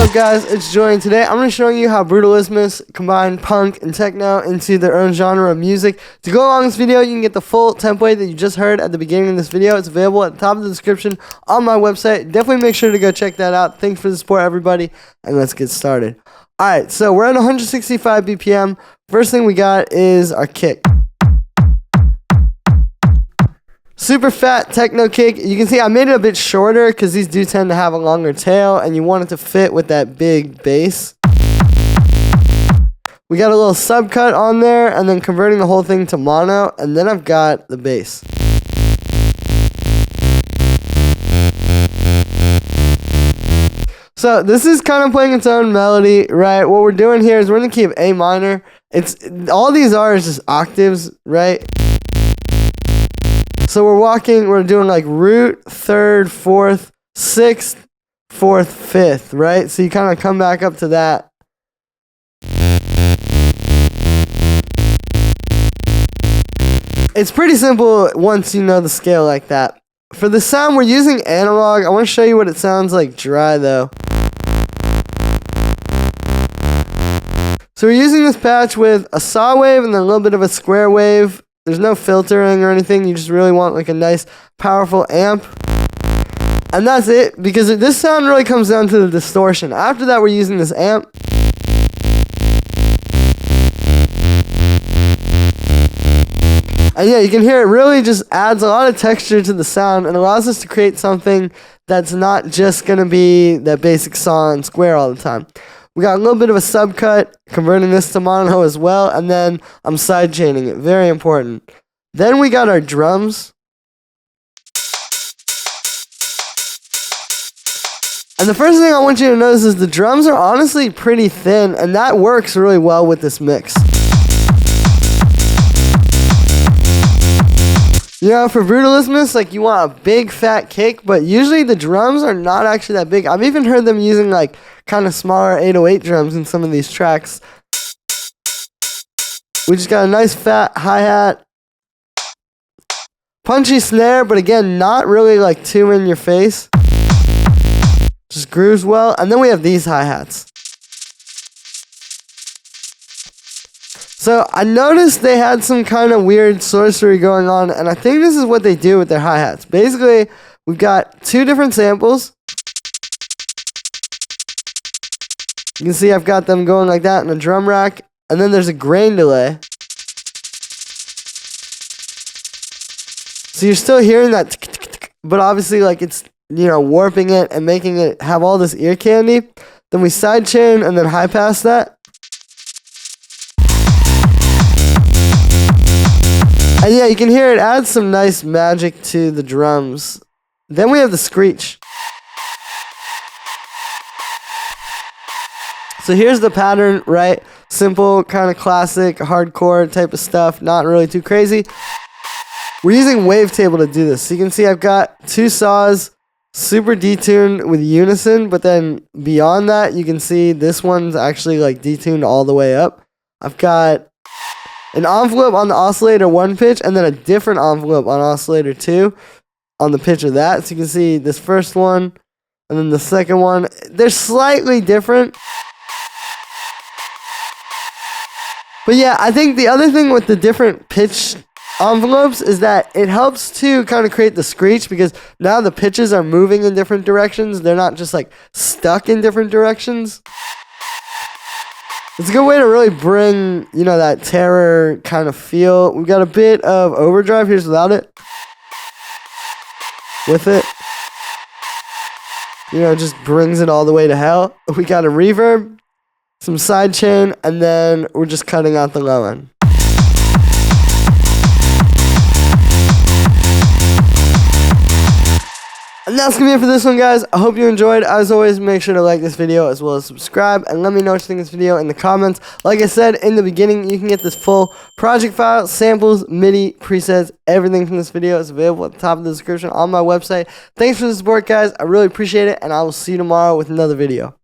up, guys? It's Joey, and today I'm going to show you how Brutalismus combined punk and techno into their own genre of music. To go along this video, you can get the full template that you just heard at the beginning of this video. It's available at the top of the description on my website. Definitely make sure to go check that out. Thanks for the support, everybody, and let's get started. Alright, so we're at 165 BPM. First thing we got is our kick. Super fat techno kick. You can see I made it a bit shorter because these do tend to have a longer tail and you want it to fit with that big bass. We got a little subcut on there and then converting the whole thing to mono, and then I've got the bass. So this is kind of playing its own melody, right? What we're doing here is we're going to keep A minor. All these are is just octaves, right? So we're doing like root, third, fourth, sixth, fourth, fifth, right? So you kind of come back up to that. It's pretty simple once you know the scale like that. For the sound, we're using analog. I want to show you what it sounds like dry though. So we're using this patch with a saw wave and then a little bit of a square wave. There's no filtering or anything. You just really want like a nice, powerful amp. And that's it, because this sound really comes down to the distortion. After that, we're using this amp. And yeah, you can hear it really just adds a lot of texture to the sound and allows us to create something that's not just going to be that basic saw and square all the time. We got a little bit of a subcut, converting this to mono as well, and then I'm sidechaining it. Very important. Then we got our drums. And the first thing I want you to notice is the drums are honestly pretty thin, and that works really well with this mix. You know, for Brutalismus, like you want a big fat kick, but usually the drums are not actually that big. I've even heard them using like kind of smaller 808 drums in some of these tracks. We just got a nice fat hi-hat. Punchy snare, but again, not really like too in your face. Just grooves well. And then we have these hi-hats. So I noticed they had some kind of weird sorcery going on, and I think this is what they do with their hi-hats. Basically, we've got two different samples. You can see I've got them going like that in a drum rack, and then there's a grain delay. So you're still hearing that tick, tick, tick, but obviously like it's, you know, warping it and making it have all this ear candy. Then we sidechain and then high pass that. And yeah, you can hear it adds some nice magic to the drums. Then we have the screech. So here's the pattern, right? Simple, kind of classic, hardcore type of stuff. Not really too crazy. We're using wavetable to do this. So you can see I've got two saws, super detuned with unison. But then beyond that, you can see this one's actually like detuned all the way up. I've got an envelope on the oscillator 1 pitch, and then a different envelope on oscillator 2 on the pitch of that. So you can see this first one, and then the second one. They're slightly different. But yeah, I think the other thing with the different pitch envelopes is that it helps to kind of create the screech, because now the pitches are moving in different directions. They're not just like stuck in different directions. It's a good way to really bring, you know, that terror kind of feel. We've got a bit of overdrive. Here's without it. With it. You know, it just brings it all the way to hell. We got a reverb, some sidechain, and then we're just cutting out the low end. And that's going to be it for this one, guys. I hope you enjoyed. As always, make sure to like this video as well as subscribe. And let me know what you think of this video in the comments. Like I said in the beginning, you can get this full project file, samples, MIDI, presets, everything from this video is available at the top of the description on my website. Thanks for the support, guys. I really appreciate it. And I will see you tomorrow with another video.